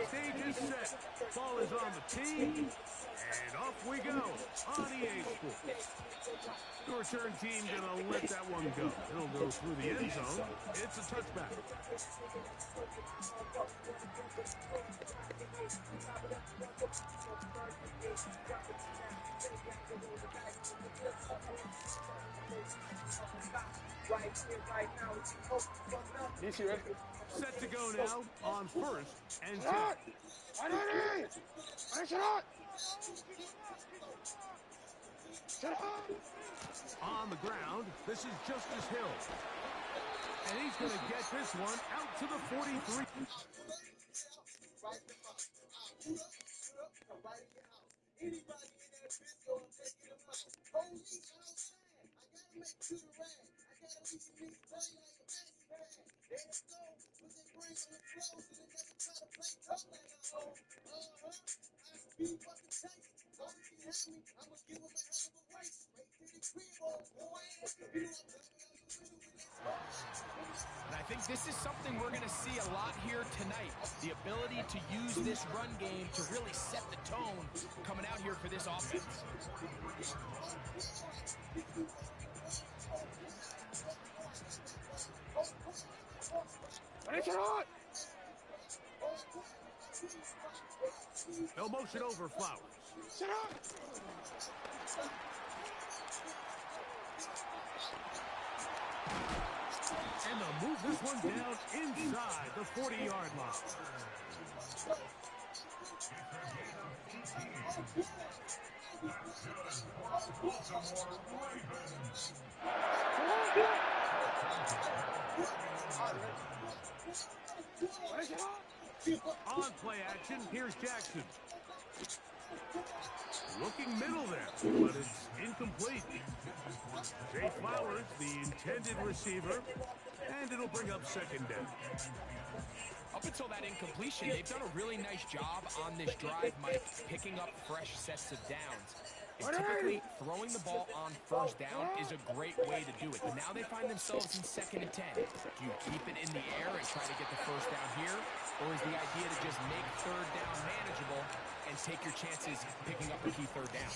Stage is set. Ball is on the tee. And off we go on EA Sports. The return team going to let that one go. It'll go through the end zone. It's a touchback. Set to go now on first and 10. On the ground, this is Justice Hill. And he's going to get this one out to the 43. And I think this is something we're going to see a lot here tonight. The ability to use this run game to really set the tone coming out here for this offense. No motion over Flowers. And they'll move this one down inside the 40-yard line. On play action, here's Jackson. Looking middle there, but it's incomplete. Jay Flowers, the intended receiver, and it'll bring up second down. Up until that incompletion, they've done a really nice job on this drive, Mike, picking up fresh sets of downs. And typically, throwing the ball on first down is a great way to do it. But now they find themselves in 2nd and 10. Do you keep it in the air and try to get the first down here? Or is the idea to just make 3rd down manageable and take your chances picking up a key 3rd down?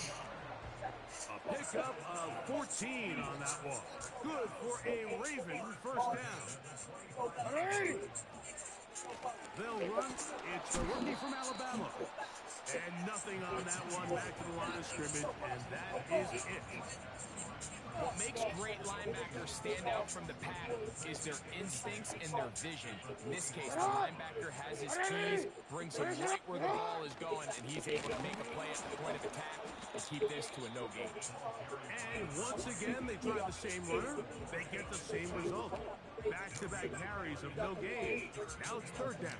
A pickup of 14 on that one. Good for a Raven first down. They'll run. It's the rookie from Alabama. And nothing on that one back to the line of scrimmage, and that is it. What makes great linebackers stand out from the pack is their instincts and their vision. In this case, the linebacker has his keys, brings him right where the ball is going, and he's able to make a play at the point of attack and keep this to a no gain. And once again, they try the same runner. They get the same result. Back-to-back carries of no gain. Now it's 3rd down.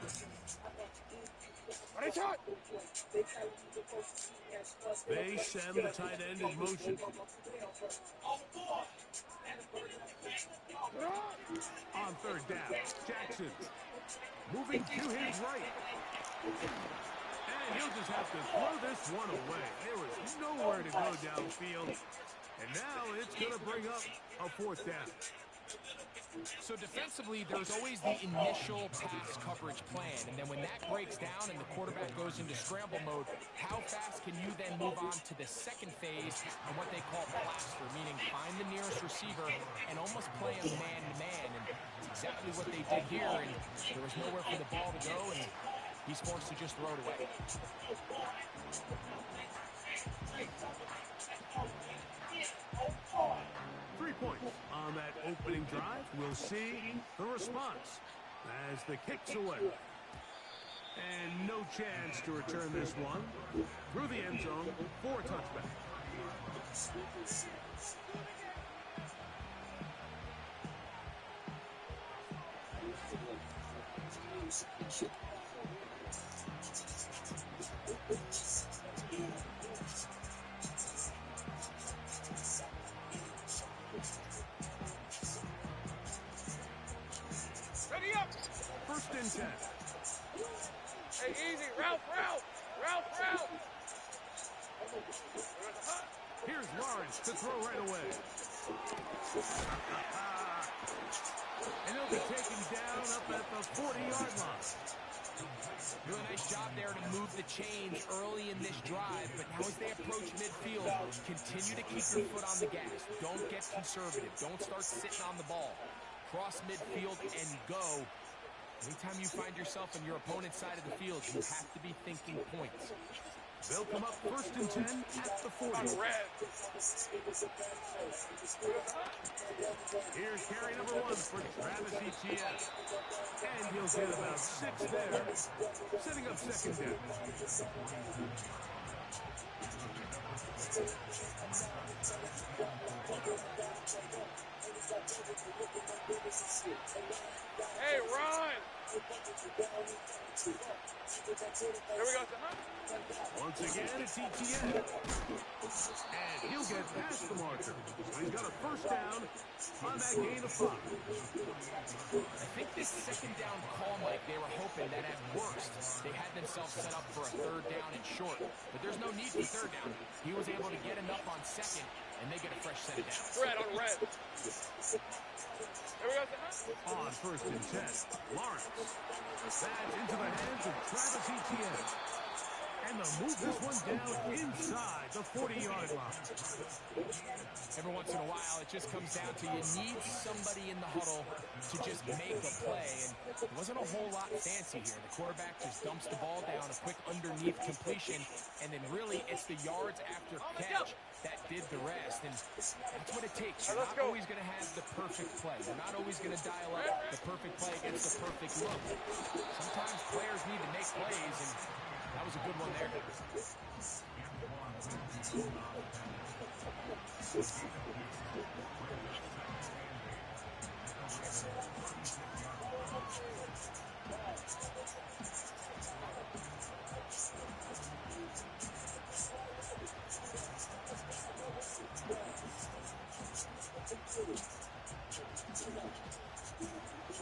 They send the tight end in motion. On 3rd down, Jackson moving to his right. And he'll just have to throw this one away. There was nowhere to go downfield. And now it's going to bring up a 4th down. So defensively, there's always the initial pass coverage plan, and then when that breaks down and the quarterback goes into scramble mode, how fast can you then move on to the second phase and what they call plaster, meaning find the nearest receiver and almost play him man-to-man, and it's exactly what they did here, and there was nowhere for the ball to go, and he's forced to just throw it away. 3 points on that opening drive. We'll see the response as the kick's away. And no chance to return this one through the end zone for a touchback. Ready up! 1st and 10. Hey, easy. Route. Here's Lawrence to throw right away. And he'll be taken down up at the 40-yard line. Really nice job there to move the chains early in this drive, but now as they approach midfield, continue to keep your foot on the gas. Don't get conservative. Don't start sitting on the ball. Cross midfield and go. Anytime you find yourself on your opponent's side of the field, you have to be thinking points. They'll come up 1st and 10 at the 40. Here's carry number 1 for Travis Etienne. And he'll get about 6 there, setting up 2nd down. Hey, run! Here we go. Once again, it's Etienne. And he'll get past the marker. So he's got a 1st down on that gain of 5. I think this 2nd down call, Mike, they were hoping that at worst, they had themselves set up for a 3rd down and short. But there's no need for 3rd down. He was able to get enough on 2nd, and they get a fresh set of downs. Red on red. Here we go. On 1st and 10, Lawrence. That's into the hands of Travis Etienne. And they'll move this one down inside the 40-yard line. Every once in a while, it just comes down to you need somebody in the huddle to just make a play. And it wasn't a whole lot fancy here. The quarterback just dumps the ball down, a quick underneath completion, and then really it's the yards after catch that did the rest. And that's what it takes. You're not always going to have the perfect play. You're not always going to dial up the perfect play against the perfect look. Sometimes players need to make plays, and that was a good one there.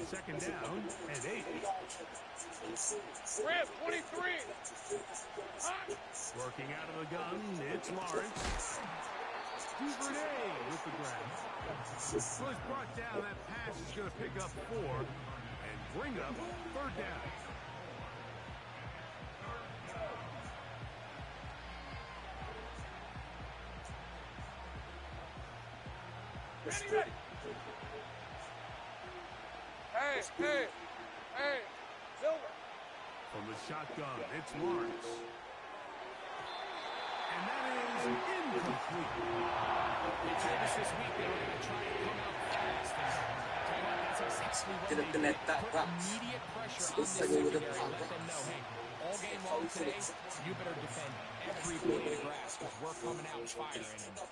Second down and 8. Rip, 23. Working out of the gun, it's Lawrence. Duvernay with the grab. Was brought down. That pass is going to pick up 4 and bring up 3rd down. Ready. Hey. Silver. From the shotgun, it's Lawrence. And that is incomplete. They told us this week they were going to try and come out fast. And tell you what, that's exactly what they did. Put immediate pressure on this secondary. Let them know, hey, all game long today, you better defend every blade of grass because we're coming out firing.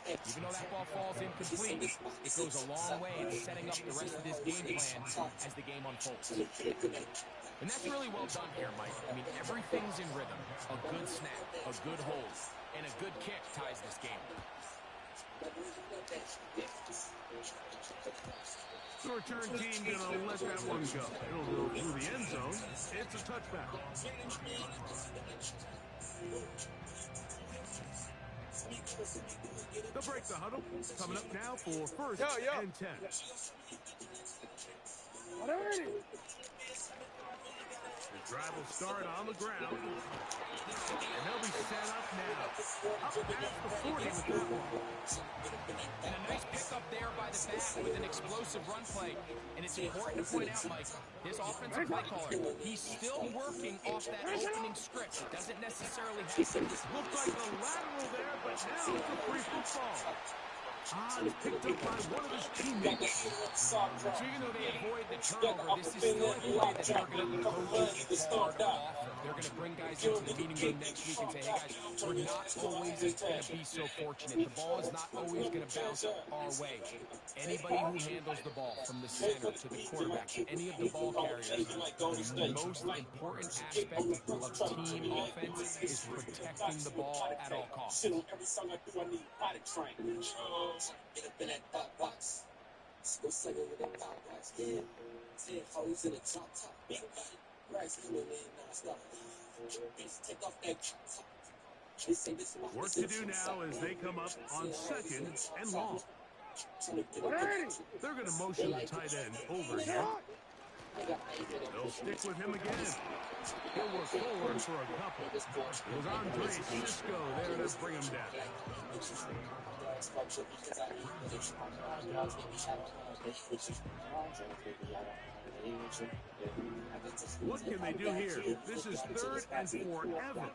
And even though that ball falls incomplete, it goes a long way in setting up the rest of this game plan as the game unfolds. And that's really well done here, Mike. I mean, everything's in rhythm. A good snap, a good hold, and a good kick ties this game. The return team going to let that one go. It'll go through the end zone. It's a touchback. They'll break the huddle. Coming up now for 1st and 10. The drive will start on the ground. And they'll be set up now. Up past the 40 with that one. And a nice pickup there by the back with an explosive run play. And it's important to point out, Mike, this offensive play caller, he's still working off that opening script. It doesn't necessarily have to. Looked like a lateral there, but now it's a free football. It's picked up by one of his teammates. So even though they avoid the turnover, this is still a play that they're going to coach hard off. They're going to bring guys into the meeting room next week and say, hey guys, we're not always going to be so fortunate. The ball is not always going to bounce our way. Anybody who handles the ball from the center to the quarterback, to any of the ball carriers, the most important aspect of team offense is protecting the ball at all costs. Get up in that thought box. Go sing it with that thought box. Yeah. 10 hoes in the top. Big body. Rice coming in non-stop. Bitch, take off that top. They say this is work to do now as they come up on 2nd and long. They're going to motion the tight end over here. They'll stick with him again. He'll work forward for a couple. It was Andre Cisco there to bring him down. What can they do here? This is 3rd and forever.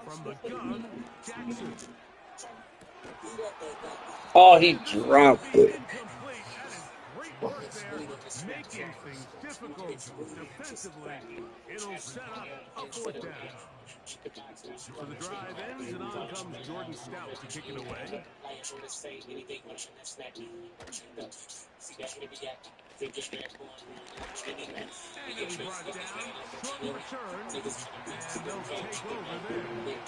From the gun, Jackson. Oh, he dropped it. Incomplete. That is great work there, making things difficult defensively. It'll set up a 4th down. So the drive ends, and on comes Jordan Stout to kick it away. And he'll be brought down. Short return, and they'll take over there.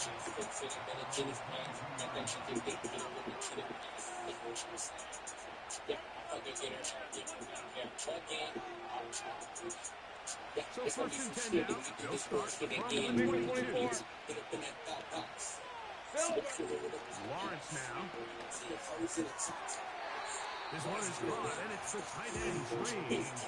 So 1st and 10 now. They'll start from the 22. Lawrence now. This one is caught, and it's the tight end screen. It's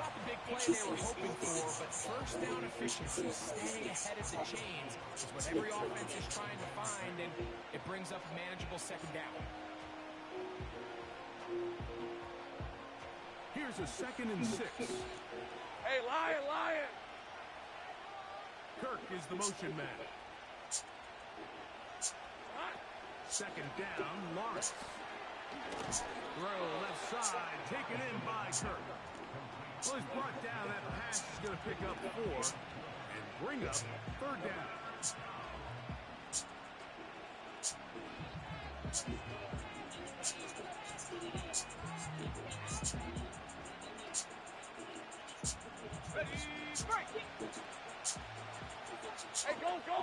not the big play they were hoping for, but 1st down efficiency, staying ahead of the chains, is what every offense is trying to find, and it brings up a manageable 2nd down. Here's a 2nd and 6. Hey, Lion! Kirk is the motion man. 2nd down, Lawrence. Throw left side, taken in by Kirk. Well, he's brought down. That pass is going to pick up 4 and bring up 3rd down. Hey, go!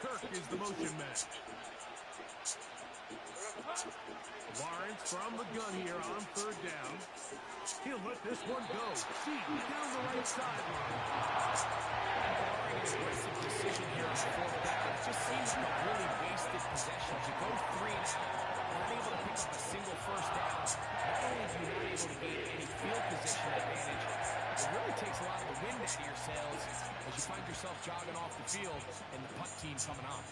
Kirk is the motion man. Lawrence from the gun here on 3rd down. He'll let this one go. Deep down the right sideline. Aggressive decision here on 4th down. It just seems like a really wasted possession. You go 3 and out, unable to pick up a single 1st down. Not only are you not able to gain any field position advantage, it really takes a lot of the wind out of your sails as you find yourself jogging off the field and the punt team coming on.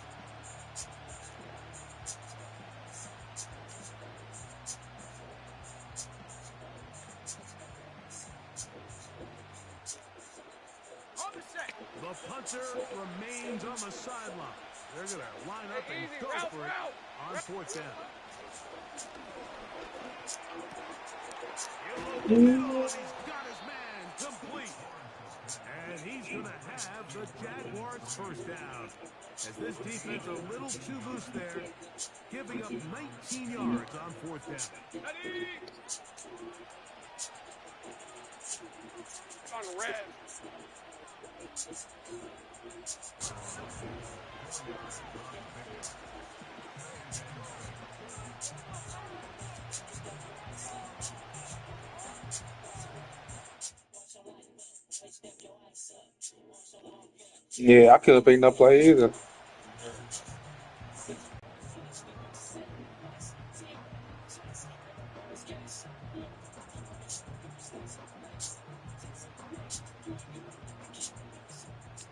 The punter remains on the sideline. They're going to line up and go for it on 4th down. He'll look the middle, and he's got his man complete. And he's going to have the Jaguars' 1st down. As this defense a little too loose there, giving up 19 yards on 4th down. On red. Yeah, I couldn't pick no play either.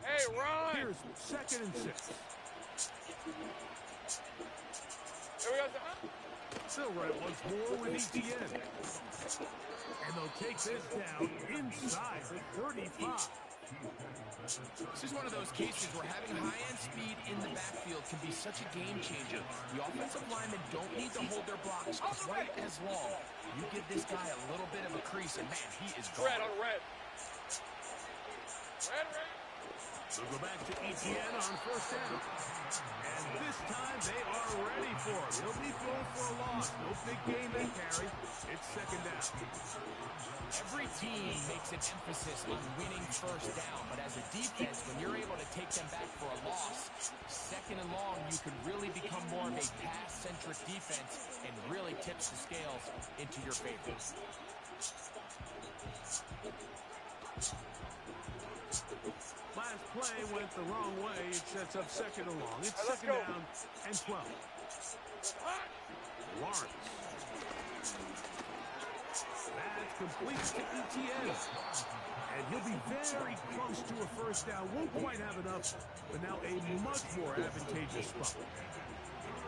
Hey, Ron! Here's 2nd and 6. There we go. They'll run it once more with ETN. And they'll take this down inside the 35. This is one of those cases where having high-end speed in the backfield can be such a game changer. The offensive linemen don't need to hold their blocks quite as long. You give this guy a little bit of a crease, and man, he is gone. Red on red. Red. They'll go back to ETN on 1st down. And this time they are ready for him. He'll be thrown for a loss. No big gain they carry. It's 2nd down. Every team makes an emphasis on winning 1st down, but as a defense, when you're able to take them back for a loss, 2nd and long, you can really become more of a pass-centric defense and really tips the scales into your favor. Last play went the wrong way. It sets up 2nd and long. It's 2nd down and 12. Lawrence. It's complete to ETN. And he'll be very close to a first down. Won't quite have enough, but now a much more advantageous spot.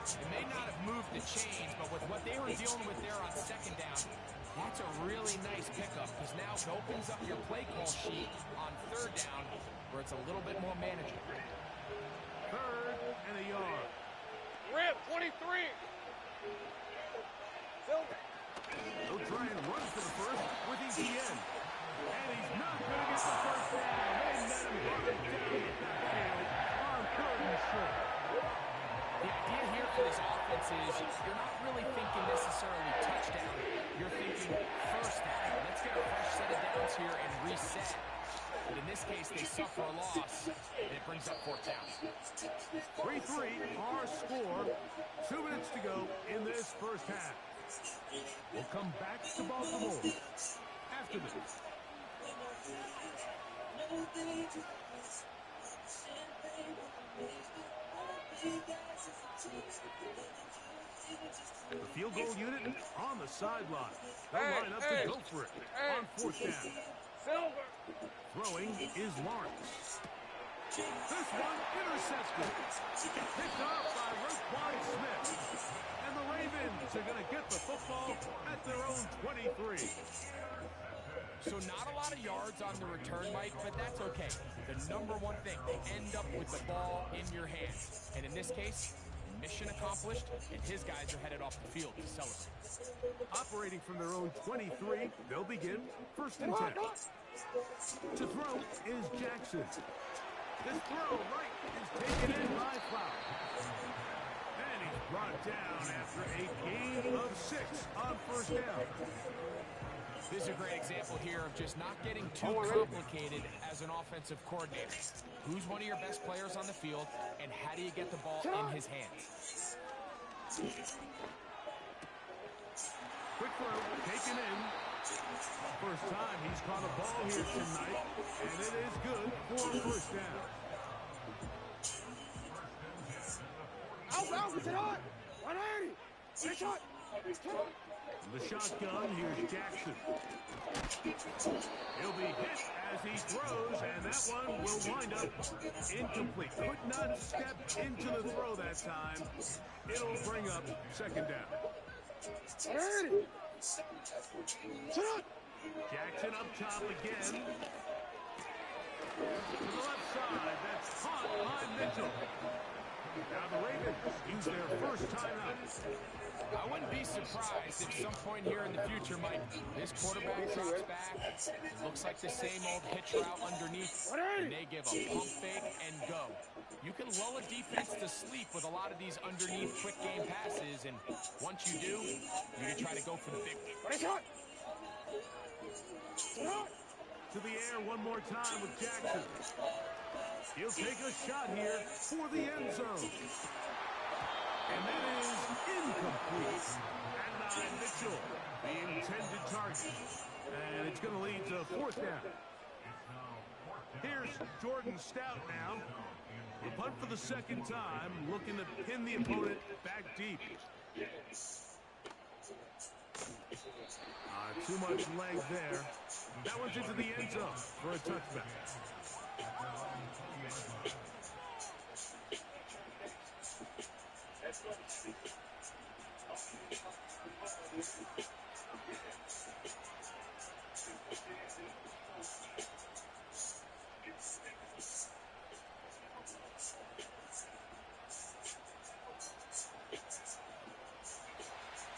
It may not have moved the chains, but with what they were dealing with there on second down, that's a really nice pickup because now it opens up your play call sheet on third down where it's a little bit more manageable. 3rd and a yard. Rip, 23. He'll try and run for the first with ETN. And he's not going to get the first down. They let him run it down the backfield on 3rd and short. The idea here for this offense is you're not really thinking necessarily touchdown. You're thinking first down. Let's get a fresh set of downs here and reset. But in this case, they suffer a loss, and it brings up 4th down. 3-3, our score. 2 minutes to go in this first half. We'll come back to Baltimore after this. The field goal unit on the sideline. They'll line up to go for it on 4th down. Silver. Throwing is Lawrence. This one intercepted. Picked up by Roquan Smith. And the Ravens are going to get the football at their own 23. So not a lot of yards on the return, Mike, but that's okay. The number one thing, they end up with the ball in your hands. And in this case, mission accomplished, and his guys are headed off the field to celebrate. Operating from their own 23, they'll begin 1st and 10. To throw is Jackson. This throw right is taken in by Flower. And he's brought down after a gain of 6 on 1st down. This is a great example here of just not getting too complicated as an offensive coordinator. Who's one of your best players on the field, and how do you get the ball in his hands? Quick throw, taken in. First time he's caught a ball here tonight, and it is good for a 1st down. Out, get on. 180. Get shot. The shotgun, here's Jackson. He'll be hit as he throws, and that one will wind up incomplete. Could not step into the throw that time. It'll bring up 2nd down. Jackson up top again. To the left side, that's caught by Mitchell. Now the Ravens use their first timeout. I wouldn't be surprised if some point here in the future, Mike, this quarterback drops back. It looks like the same old hitch route underneath, and they give a pump fake and go. You can lull a defense to sleep with a lot of these underneath quick game passes, and once you do, you can try to go for the big one. To the air one more time with Jackson. He'll take a shot here for the end zone. And that is incomplete. And Mitchell, the intended target. And it's going to lead to 4th down. Here's Jordan Stout now. The punt for the 2nd time, looking to pin the opponent back deep. Too much leg there. That one's into the end zone for a touchback.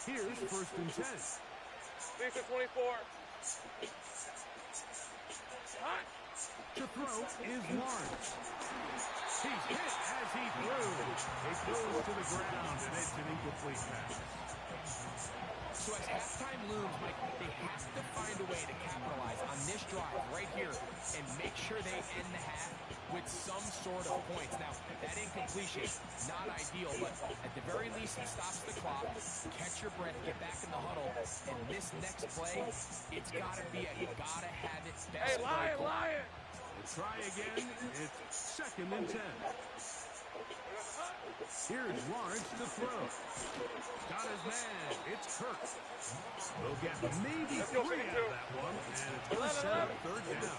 Here's 1st and 10. Lisa 24. To throw is Lawrence. He's hit as he throws. It goes to the ground, and it's an incomplete pass. So as halftime looms, Mike, they have to find a way to capitalize on this drive right here and make sure they end the half with some sort of points. Now, that incompletion, not ideal, but at the very least, it stops the clock. Catch your breath, get back in the huddle, and this next play, it's got to be a gotta-have-it best. Hey, Lion! We'll try again. It's 2nd and 10. Here's Lawrence to throw. Got his man It's Kirk. They'll get maybe Let's go, 3 out 52. of that one, and it's going to set up third down.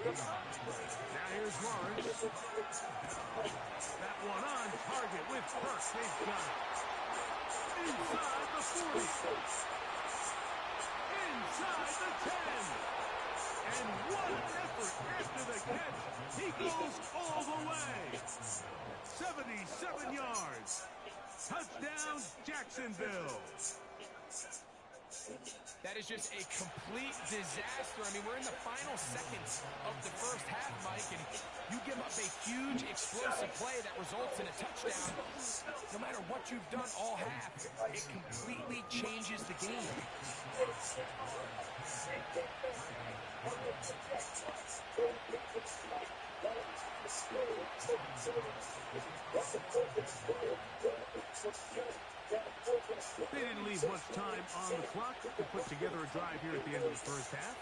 Now here's Lawrence. That one on target with Kirk. They've got it. Inside the 40. Inside the 10. And what an effort after the catch. He goes all the way. 77 yards. Touchdown, Jacksonville. That is just a complete disaster. I mean, we're in the final seconds of the first half, Mike, and you give up a huge explosive play that results in a touchdown. No matter what you've done all half, it completely changes the game. They didn't leave much time on the clock to put together a drive here at the end of the first half.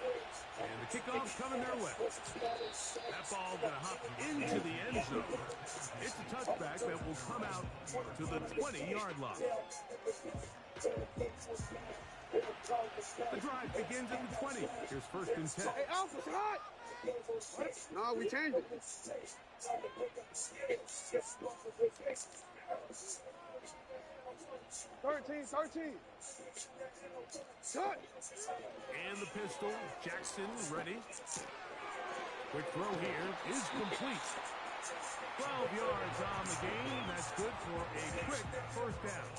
And the kickoff's coming their way. That ball going to hop into the end zone. It's a touchback that will come out to the 20-yard line. The drive begins at the 20. Here's first and 10. Hey, Alpha, it's hot. What? No, we changed it. 13. Cut. And the pistol. Jackson ready. Quick throw here is complete. 12 yards on the game. That's good for a quick first down.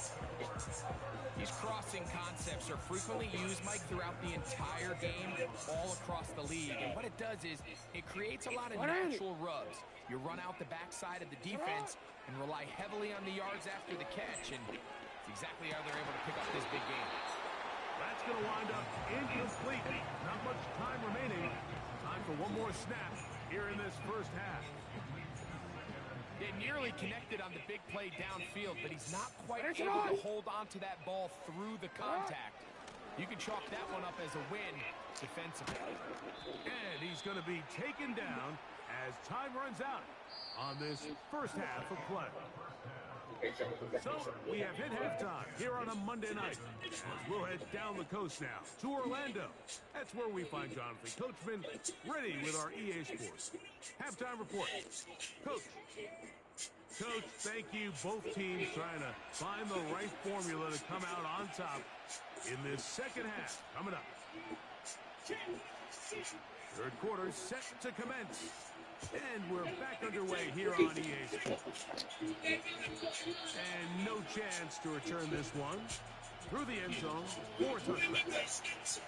These crossing concepts are frequently used, Mike, throughout the entire game, all across the league. And what it does is it creates a lot of natural rubs. You run out the backside of the defense and rely heavily on the yards after the catch. And it's exactly how they're able to pick up this big game. That's going to wind up incomplete. Not much time remaining. Time for one more snap here in this first half. They nearly connected on the big play downfield, but he's not quite able to hold on to that ball through the contact. You can chalk that one up as a win defensively. And he's going to be taken down as time runs out on this first half of play. So we have hit halftime here on a Monday night. As we'll head down the coast now to Orlando. That's where we find Jonathan Coachman ready with our EA Sports halftime report. Coach, thank you. Both teams trying to find the right formula to come out on top in this second half. Coming up. Third quarter set to commence. And we're back underway here on EA Sports. And no chance to return this one through the end zone for a touchback.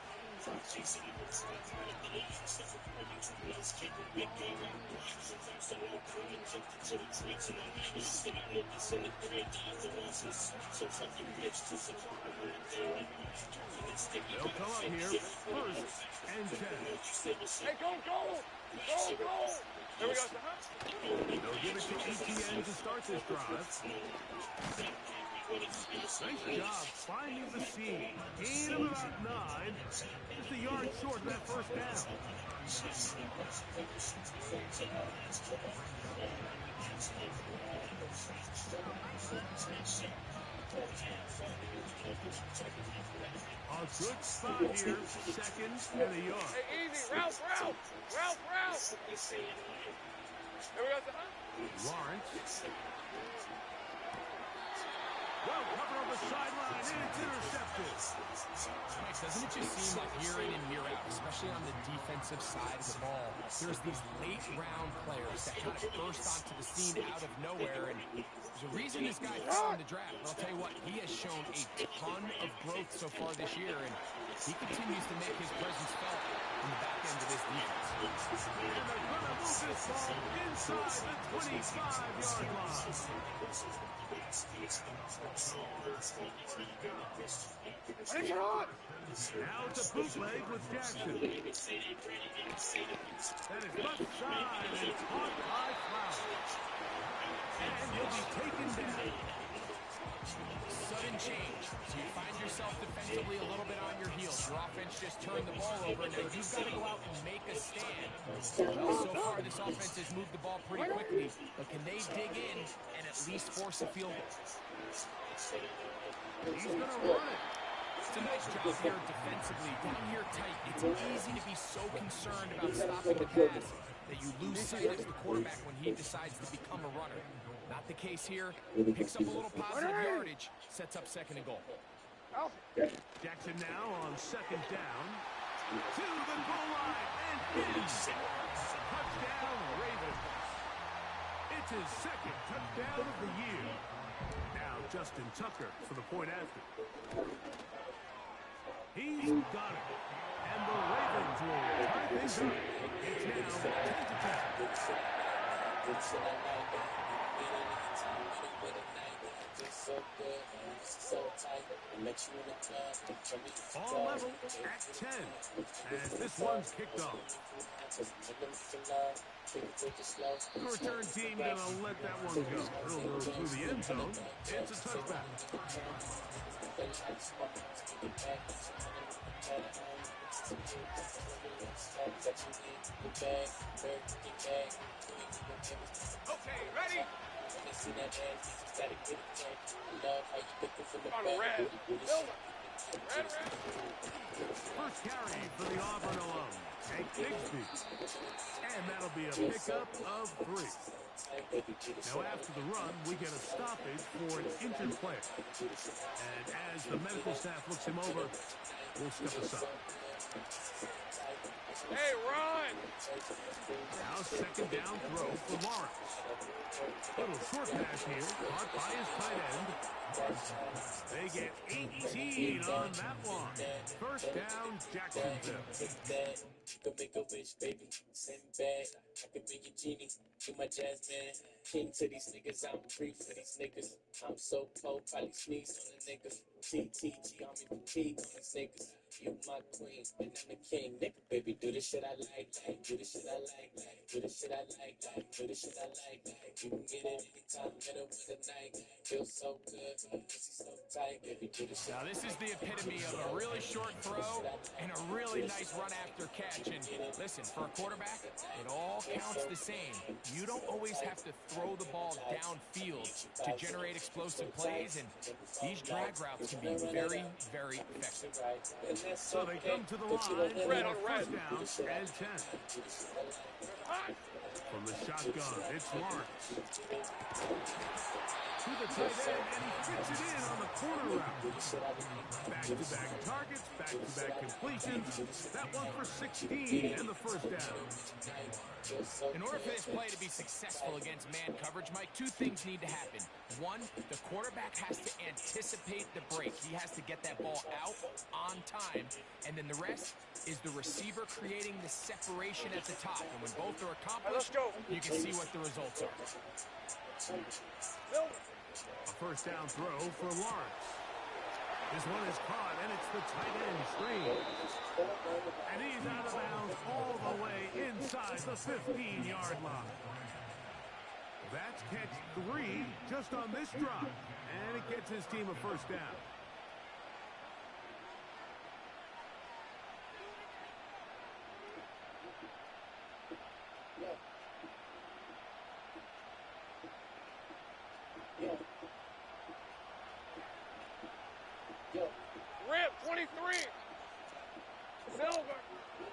They'll come up here first and 10. Hey, go. There we go. They'll give it to ETN to start this drive. Nice job finding the seam. Gain of about 9. Just a yard short of that first down. A good spot here. Second and a yard. Hey, easy. Route. There we go. Lawrence. Well covered on the sideline, and it's intercepted. Mike, doesn't it just seem like year in and year out, especially on the defensive side of the ball, there's these late-round players that kind of burst onto the scene out of nowhere, and there's a reason this guy fell in the draft. But I'll tell you what, he has shown a ton of growth so far this year, and he continues to make his presence felt in the back end of this defense. And they're going to move this ball inside the 25-yard line. Now it's a bootleg with Jackson. That is left side and caught by Flowers. And he'll be taken down. Sudden change. So you find yourself yourself defensively a little bit on your heels. Your offense just turned the ball over. Now you've got to go out and make a stand. Well, so far this offense has moved the ball pretty quickly, but can they dig in and at least force a field goal? He's going to run it. It's a nice job here defensively. Down here tight, it's easy to be so concerned about stopping the pass that you lose sight of the quarterback when he decides to become a runner. Not the case here. Picks up a little positive yardage, sets up second and goal. Jackson now on second down. To the goal line and in. Touchdown, Ravens. It's his second touchdown of the year. Now Justin Tucker for the point after. He's got it. And the Ravens will tie things up. It's now 10-10. All level at 10 as this one's kicked off. The return team gonna let that one go. It'll go through the end zone. It's a touchback. Okay, ready? First carry for the Auburn alum, Hank Bigsby. And that'll be a pickup of 3. Now after the run, we get a stoppage for an injured player. And as the medical staff looks him over, we'll step aside. Hey, run! Now second down throw for Lawrence. Little short pass here, caught by his tight end. They get 18 on that one. First down, Jacksonville. Go make a wish, baby. Send back. I can be your genie. You my jazz man. King to these niggas. I'm free for these niggas. I'm so cold, probably sneeze on the niggas. TTG on me, fatigue on these niggas. You my queen, and I'm the king, nigga. Baby, do the shit I like. Do the shit I like. Do the shit I like. Do the shit I like. You can get it anytime, middle of the night. Feels so good, pussy so tight, baby. Do the shit. Now this is the epitome of a really short throw and a really nice run after catch. And listen, for a quarterback, it all counts the same. You don't always have to throw the ball downfield to generate explosive plays, and these drag routes can be very, very effective. So they come to the line for a first down and 10. From the shotgun, it's Lawrence. To the tight end, and he fits it in on the corner route. Back-to-back targets, back-to-back completions. That one for 16 and the first down. In order for this play to be successful against man coverage, Mike, 2 things need to happen. 1, the quarterback has to anticipate the break. He has to get that ball out on time. And then the rest is the receiver creating the separation at the top. And when both are accomplished, you can see what the results are. A first down throw for Lawrence. This one is caught, and it's the tight end screen. And he's out of bounds all the way inside the 15-yard line. That's catch 3 just on this drop. And it gets his team a first down. Rip, 23! Silver!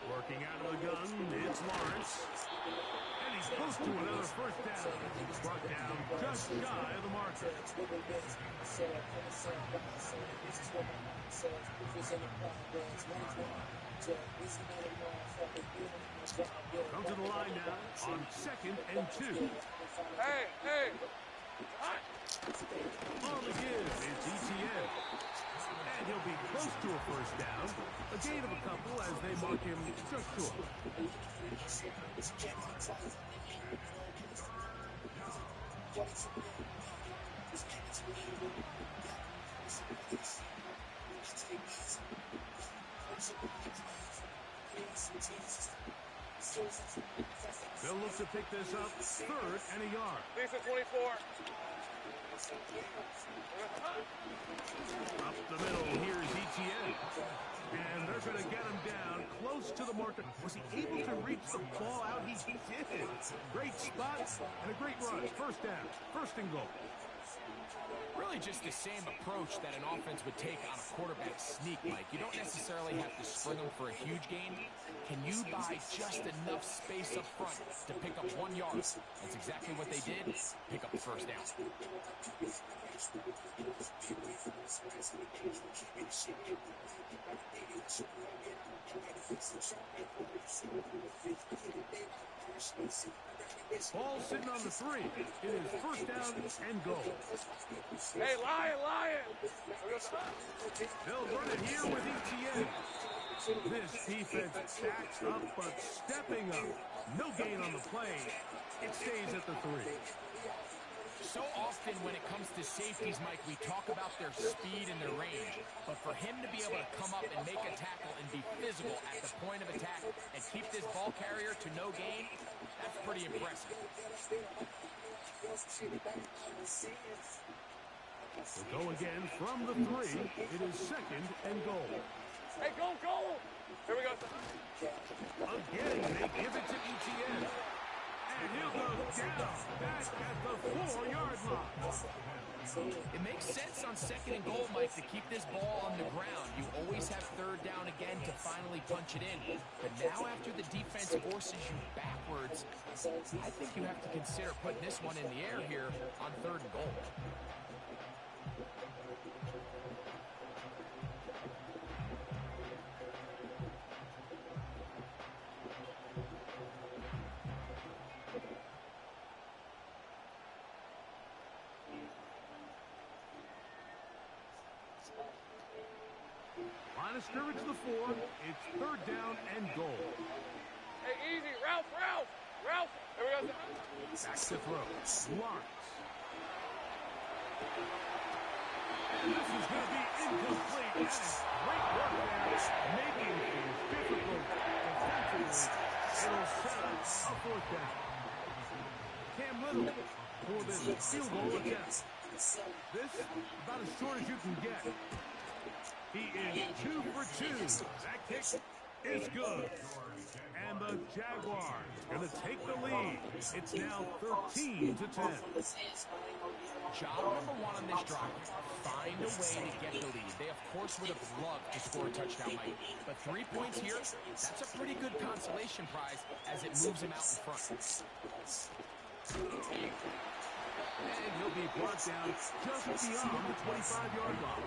Working out of the gun, it's Lawrence. And he's close to another first down. Brought down just shy of the marker. Come to the line now on 2nd and 2. Hey! On the give, it's ETN. And he'll be close to a first down. A gain of a couple as they mark him just short. They'll look to pick this up 3rd and a yard. Lisa, 24. Up the middle, here's the ball out, he did. Great spot and a great run. First down, first and goal. Really just the same approach that an offense would take on a quarterback sneak, Mike. You don't necessarily have to spring them for a huge gain. Can you buy just enough space up front to pick up 1 yard? That's exactly what they did. Pick up the first down. Ball sitting on the 3. It is first down and goal. Hey, Lion! They'll run it here with ETN. This defense backs up, but stepping up. No gain on the play. It stays at the 3. So often when it comes to safeties, Mike, we talk about their speed and their range. But for him to be able to come up and make a tackle and be physical at the point of attack and keep this ball carrier to no gain, that's pretty impressive. We'll go again from the 3. It is second and goal. Hey, go! Here we go. Again, they give it to ETN. And he'll go down back at the 4-yard line. It makes sense on second and goal, Mike, to keep this ball on the ground. You always have third down again to finally punch it in. But now after the defense forces you backwards, I think you have to consider putting this one in the air here on third and goal. Line of scrimmage to the 4. It's third down and goal. Hey, easy. Ralph! Here we go. Back to throw. Lawrence. And this is going to be incomplete. That is great work there, making things difficult defensively. It'll set up a fourth down. Cam Little for this field goal attempt. This about as short as you can get. He is 2 for 2. That kick is good. And the Jaguars going to take the lead. It's now 13-10. Job number 1 on this drive, find a way to get the lead. They, of course, would have loved to score a touchdown, Mike. But 3 points here, that's a pretty good consolation prize as it moves them out in front. And he'll be brought down just beyond the 25-yard line.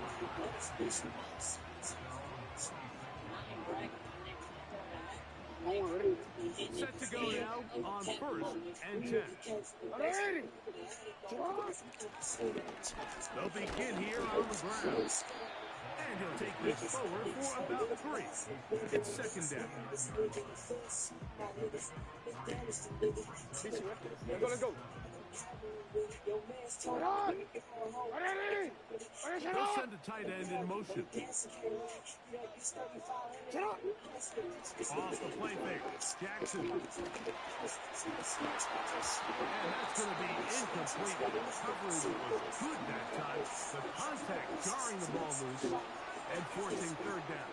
Set to go now on first and 10. They'll begin here on the ground. And he'll take this forward for about 3. It's second down. Let's go. They'll send a tight end in motion. Off the play fake. Jackson. And that's going to be incomplete. Coverage was good that time. The contact jarring the ball loose and forcing third down.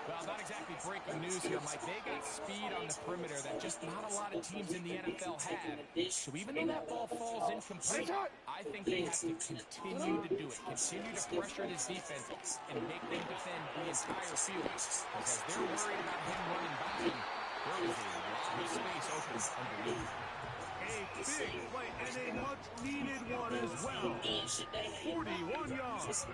Well, not exactly breaking news here, Mike. They got speed on the perimeter that just not a lot of teams in the NFL have. So even though that ball falls incomplete, I think they have to continue to do it. Continue to pressure this defense and make them defend the entire field. Because as they're worried about him running by them, there is a lot of space open underneath. A big play and a much-needed one as well. 41 yards.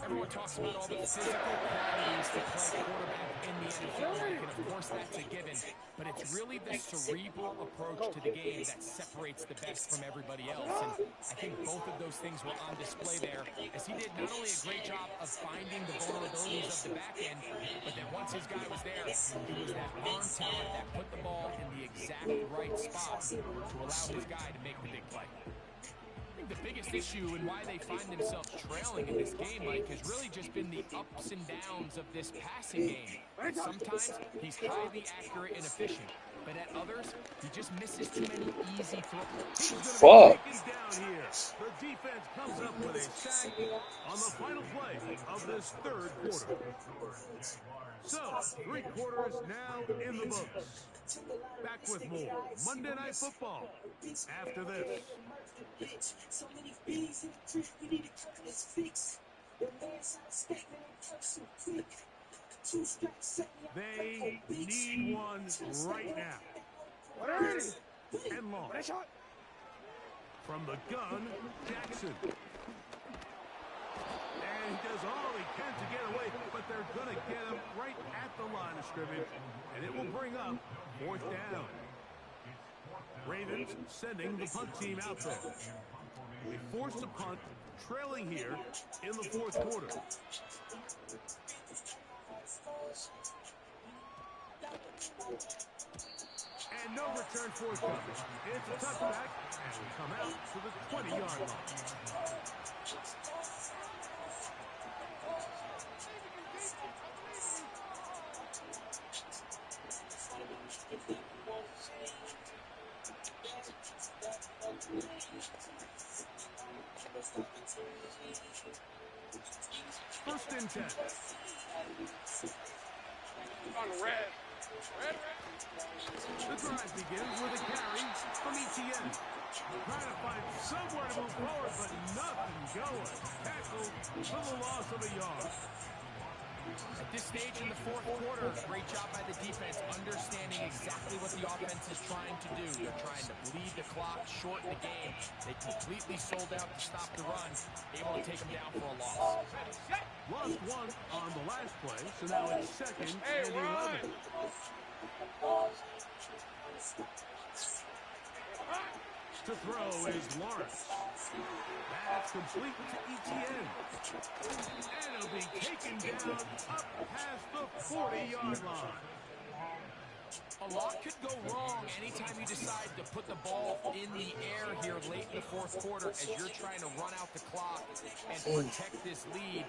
Everyone talks about all the physical qualities to play quarterback in the NFL, and of course that's a given. But it's really the cerebral approach to the game that separates the best from everybody else. And I think both of those things were on display there, as he did not only a great job of finding the vulnerabilities of the back end, but then once his guy was there, it was that arm talent that put the ball in the exact right spot to allow his guy to make the big play. I think the biggest issue and why they find themselves trailing in this game, Mike, has really just been the ups and downs of this passing game. And sometimes he's highly accurate and efficient, but at others, he just misses too many easy throws. Fuck. Down here. The defense comes up with a sack on the final play of this third quarter. So, 3 quarters now in the books. Back with more Monday Night Football after this. They need one right now. And long. From the gun, Jackson. And he does all he can to get away, but they're going to get him right at the line of scrimmage, and it will bring up 4th down. Ravens sending the punt team out there. They forced a punt, trailing here in the 4th quarter. And no return forthcoming. It's a touchback, and we come out to the 20-yard line. First and 10. On red. The drive begins with a carry from Etienne. Trying to find somewhere to move forward, but nothing going. Tackled for the loss of a yard. At this stage in the 4th quarter, great job by the defense, understanding exactly what the offense is trying to do. They're trying to bleed the clock, shorten the game. They completely sold out to stop the run, able to take them down for a loss. Lost one on the last play, so now it's 2nd and 11. To throw is Lawrence. That's complete to Etienne. And it'll be taken down up past the 40-yard line. A lot could go wrong anytime you decide to put the ball in the air here late in the 4th quarter as you're trying to run out the clock and protect this lead.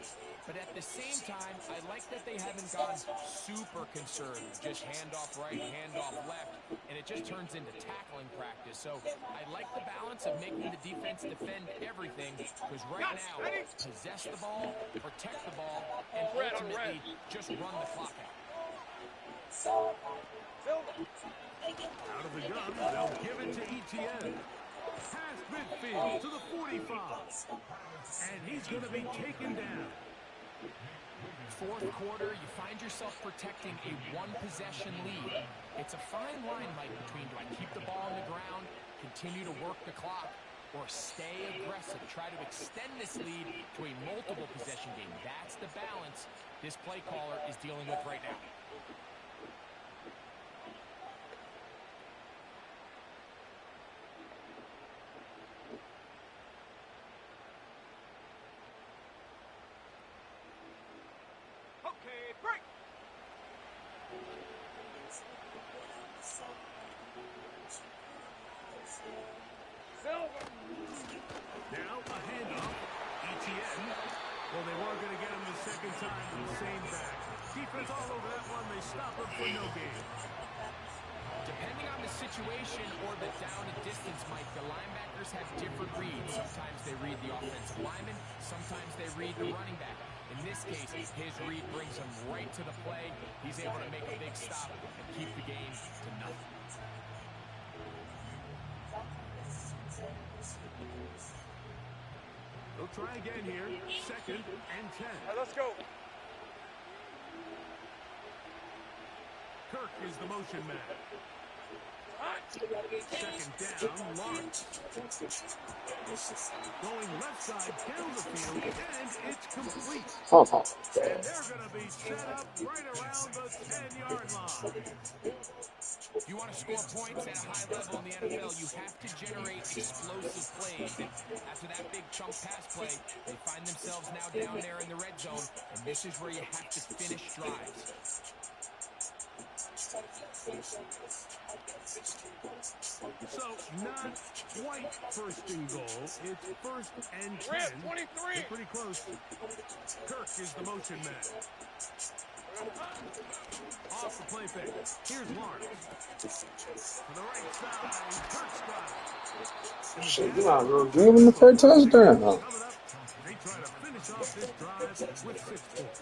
But at the same time, I like that they haven't gone super conservative. Just handoff right, handoff left, and it just turns into tackling practice. So I like the balance of making the defense defend everything, because right now, possess the ball, protect the ball, and ultimately just run the clock out. Out of the gun, they'll give it to Etienne. Past midfield to the 45. And he's going to be taken down. 4th quarter, you find yourself protecting a one-possession lead. It's a fine line, Mike, between do I keep the ball on the ground, continue to work the clock, or stay aggressive, try to extend this lead to a multiple-possession game. That's the balance this play caller is dealing with right now. Now a handoff. Etienne. Well, they weren't going to get him the second time with the same back. Defense all over that one. They stop him for no gain. Depending on the situation or the down and distance, Mike, the linebackers have different reads. Sometimes they read the offensive lineman. Sometimes they read the running back. In this case, his read brings him right to the play. He's able to make a big stop and keep the game to nothing. They'll try again here. 2nd and 10. Let's go. Kirk is the motion man. 2nd down, Lawrence. Going left side down the field, and it's complete. And they're going to be set up right around the 10-yard line. If you want to score points at a high level in the NFL, you have to generate explosive plays. And after that big chunk pass play, they find themselves now down there in the red zone, and this is where you have to finish drives. So, not quite 1st and goal. It's 1st and 10. Red 23. They're pretty close. Kirk is the motion man. Off the play fake. Here's Lawrence. To the right side. Kirk's got it. Shit, you might as well give him the first touchdown. Coming up, they try to finish off this drive with 6 points.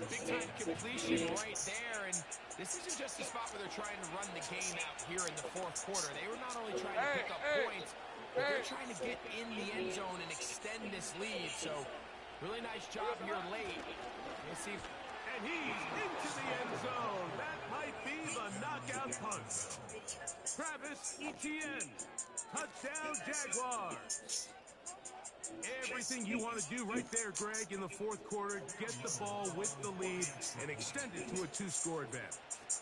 Big-time completion right there, and this isn't just a spot where they're trying to run the game out here in the fourth quarter. They were not only trying to pick up points, but they're trying to get in the end zone and extend this lead. So, really nice job here late. We'll see. And he's into the end zone. That might be the knockout punch. Travis Etienne, touchdown Jaguars. Everything you want to do right there, Greg, in the fourth quarter, get the ball with the lead and extend it to a two-score advantage.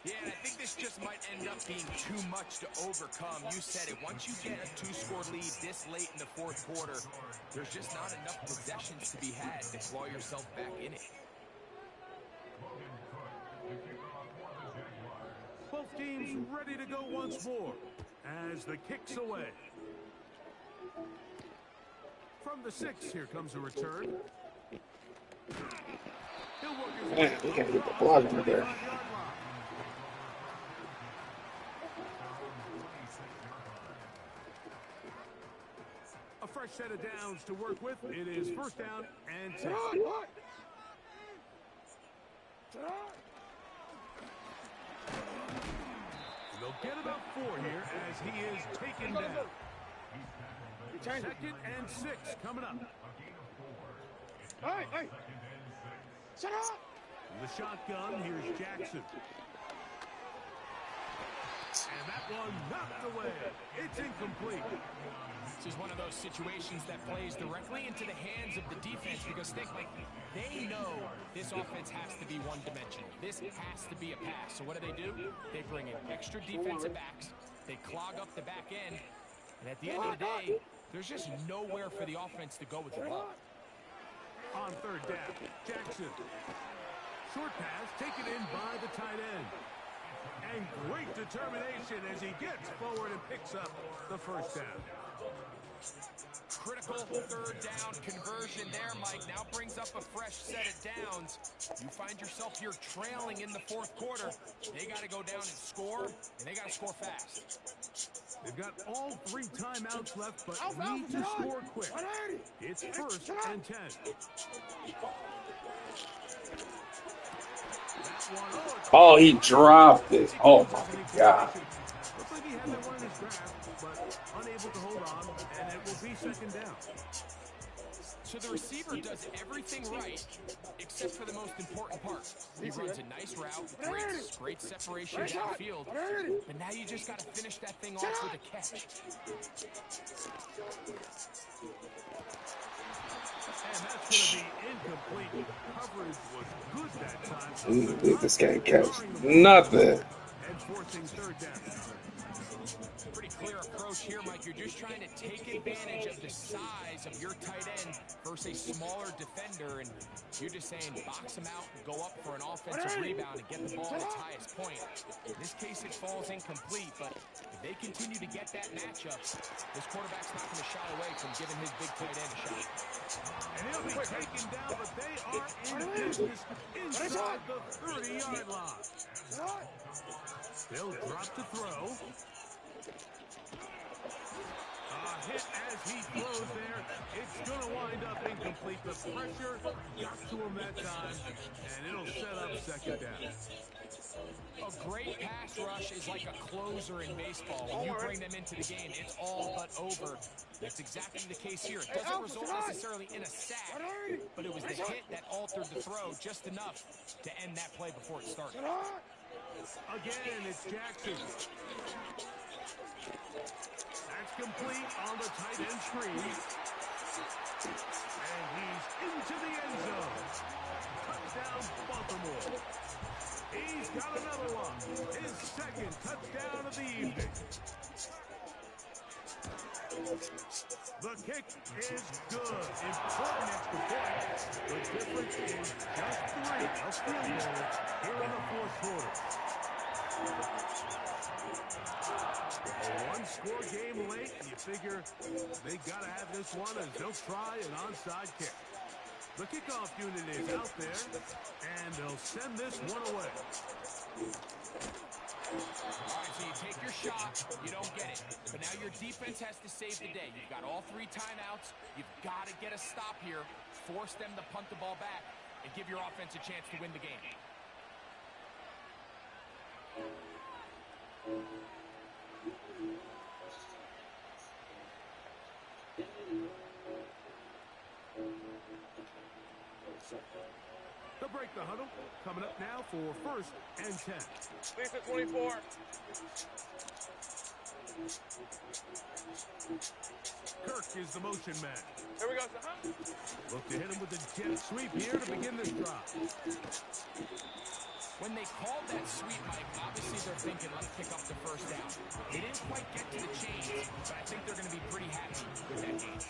Yeah, and I think this just might end up being too much to overcome. You said it. Once you get a two-score lead this late in the fourth quarter, there's just not enough possessions to be had to claw yourself back in it. Both teams ready to go once more as the kick's away. From the 6, here comes a return. Man, we can't get the block in there. A fresh set of downs to work with. It is first down and 10. They'll get about 4 here as he is taken down. Second and 6 coming up. Hey! Shut up! The shotgun, here's Jackson. And that one knocked away. It's incomplete. This is one of those situations that plays directly into the hands of the defense because they know this offense has to be one-dimensional. This has to be a pass. So what do? They bring in extra defensive backs. They clog up the back end. And at the end of the day, there's just nowhere for the offense to go with the ball. On third down, Jackson. Short pass taken in by the tight end. And great determination as he gets forward and picks up the first down. Critical third down conversion there, Mike. Now brings up a fresh set of downs. You find yourself here trailing in the fourth quarter. They got to go down and score, and they got to score fast. They've got all 3 timeouts left, but need to score quick. It's first and 10. Oh, he dropped it. Oh, my God. Looks like he had that one in his grasp, but unable to hold on, and it will be second down. So the receiver does everything right, except for the most important part. He runs a nice route, great separation downfield, but now you just got to finish that thing off with a catch. And that's going to be incomplete. Coverage was good that time. This can't catch nothing. And forcing third down. Pretty clear approach here, Mike. You're just trying to take advantage of the size of your tight end versus a smaller defender, and you're just saying box him out and go up for an offensive rebound and get the ball at its highest point. In this case, it falls incomplete, but if they continue to get that matchup, this quarterback's not going to shy away from giving his big tight end a shot. And he'll be taken down, but they are in business inside the 30-yard line. They'll drop to throw. Hit as he throws there. It's going to wind up incomplete. The pressure got to him that time, and it'll set up second down. A great pass rush is like a closer in baseball. When you bring them into the game, it's all but over. That's exactly the case here. It doesn't result necessarily in a sack, but it was the hit that altered the throw just enough to end that play before it started. Again, it's Jackson. That's complete on the tight end screen. And he's into the end zone. Touchdown, Baltimore. He's got another one. His second touchdown of the evening. The kick is good. Important extra point. The difference is just 3. A field goal here in the fourth quarter. A one-score game late, and you figure they got to have this one as they'll try an onside kick. The kickoff unit is out there, and they'll send this one away. All right, so you take your shot, you don't get it. But now your defense has to save the day. You've got all 3 timeouts. You've got to get a stop here, force them to punt the ball back, and give your offense a chance to win the game. They'll break the huddle. Coming up now for 1st and 10. Lisa 24. Kirk is the motion man. Here we go. Look to hit him with the jet sweep here to begin this drive. When they called that sweep, Mike, obviously they're thinking, let's pick up the 1st down. They didn't quite get to the chains, but I think they're going to be pretty happy with that game.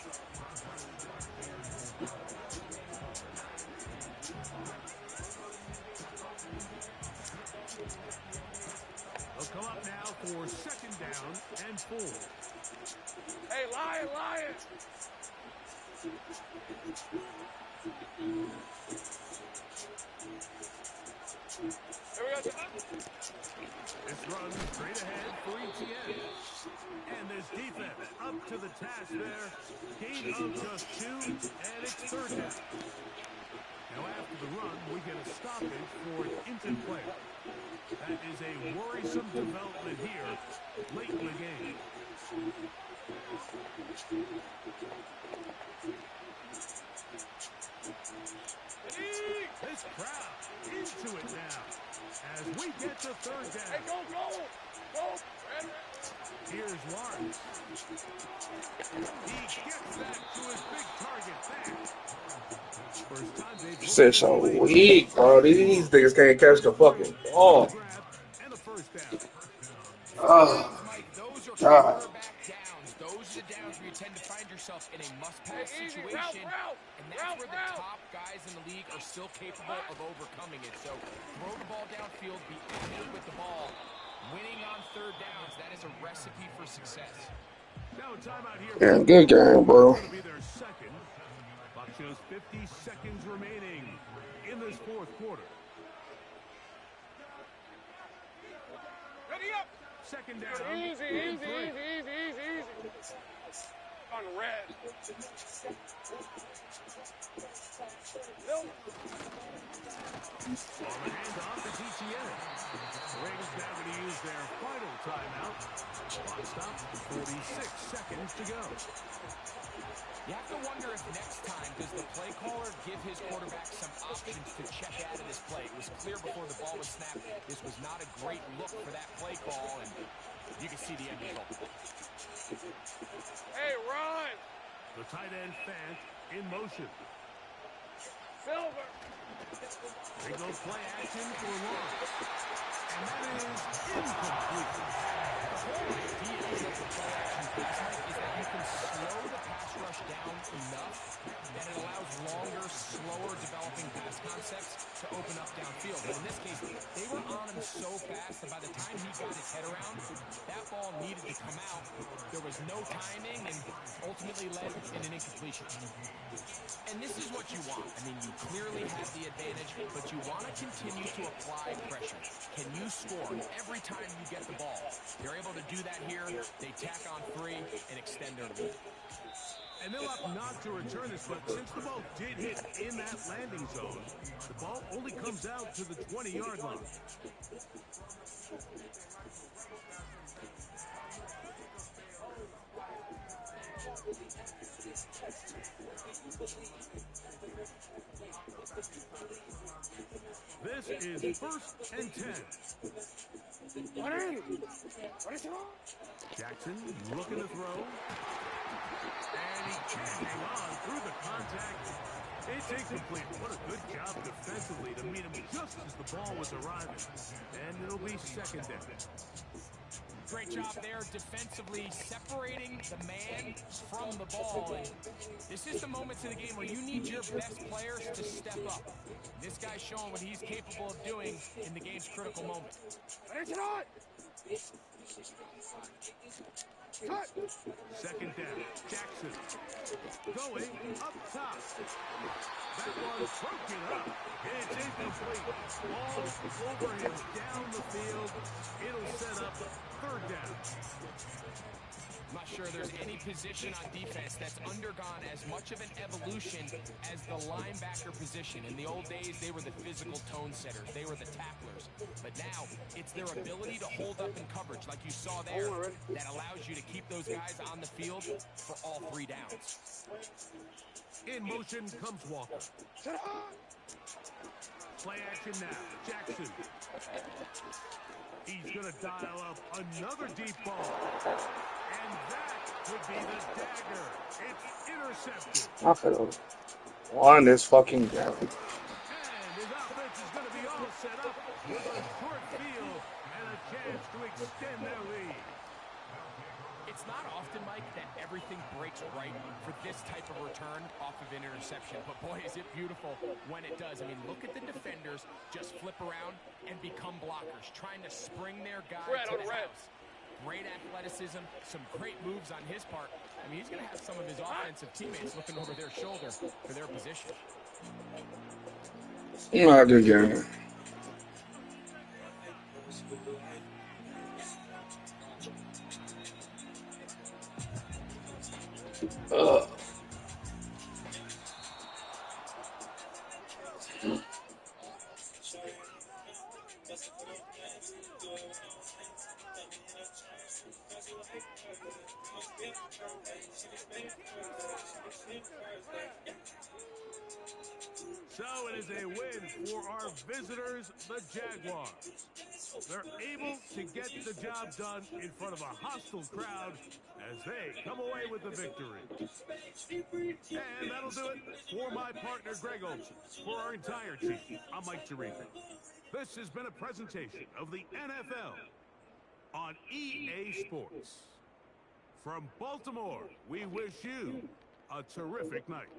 They'll come up now for 2nd down and 4. Hey, Lion! Here we go. This runs straight ahead for ETN. And this defense up to the task there. Gain of just 2, and it's 3rd down. Now after the run, we get a stoppage for an injured player. That is a worrisome development here late in the game. This crowd into it now as we get to 3rd down. Hey, go! Here's Lawrence. He gets that to his big target back. First time they've Shit so weak, bro. These niggas can't catch the fucking ball. And a 1st down. Oh, Mike, those are God. quarterback downs. Those are the downs where you tend to find yourself in a must-pass Hey, easy. situation. Route. And that's where the top guys in the league are still capable of overcoming it. So throw the ball downfield, be active with the ball. Winning on 3rd downs, that is a recipe for success. Now a timeout here. Yeah, good game, bro. Going to be their 2nd. Clock shows 50 seconds remaining in this 4th quarter. Ready up. 2nd down. Easy. On red. On the handoff, it's ETN. The Ravens now going to use their final timeout. Clock stop, 46 seconds to go. You have to wonder if next time does the play caller give his quarterback some options to check out of this play. It was clear before the ball was snapped this was not a great look for that play call, and you can see the end result. Hey, run! The tight end Fant in motion. Silver! They go play action for Lawrence. And that is incomplete. The whole idea of the play action pass, Mike, is that you can slow the pass rush down enough that it allows longer, slower developing pass concepts to open up downfield. But in this case, they were on him so fast that by the time he got his head around, that ball needed to come out. There was no timing and ultimately led in an incompletion. And this is what you want. I mean, you clearly have the advantage, but you want to continue to apply pressure. Can you score every time you get the ball? They're able to do that here. They tack on 3 and extend their lead. And they'll opt not to return this, but since the ball did hit in that landing zone, the ball only comes out to the 20-yard line. This is 1st and 10. Jackson looking to throw. And he can't hang on through the contact. It's incomplete. What a good job defensively to meet him just as the ball was arriving. And it'll be 2nd down. Great job there defensively, separating the man from the ball. And this is the moments in the game where you need your best players to step up. This guy's showing what he's capable of doing in the game's critical moment. Cut. 2nd down. Jackson going up top. That one's broken up. It's incomplete. Ball over him down the field. It'll set up third down. I'm not sure there's any position on defense that's undergone as much of an evolution as the linebacker position. In the old days, they were the physical tone setters. They were the tacklers. But now, it's their ability to hold up in coverage, like you saw there, that allows you to keep those guys on the field for all 3 downs. In motion comes Walker. Play action now. Jackson. He's going to dial up another deep ball. And that would be the dagger. It's intercepted. I could have won this fucking game. And his offense is going to be all set up with a short field and a chance to extend their lead. It's not often, Mike, that everything breaks right for this type of return off of an interception. But, boy, is it beautiful when it does. I mean, look at the defenders just flip around and become blockers, trying to spring their guy to the house. Great athleticism, some great moves on his part. I mean, he's going to have some of his offensive teammates looking over their shoulder for their position. Not again. So it is a win for our visitors, the Jaguars. They're able to get the job done in front of a hostile crowd as they come away with the victory. And that'll do it for my partner, Greg Olson. For our entire team, I'm Mike Tirico. This has been a presentation of the NFL on EA Sports. From Baltimore, we wish you a terrific night.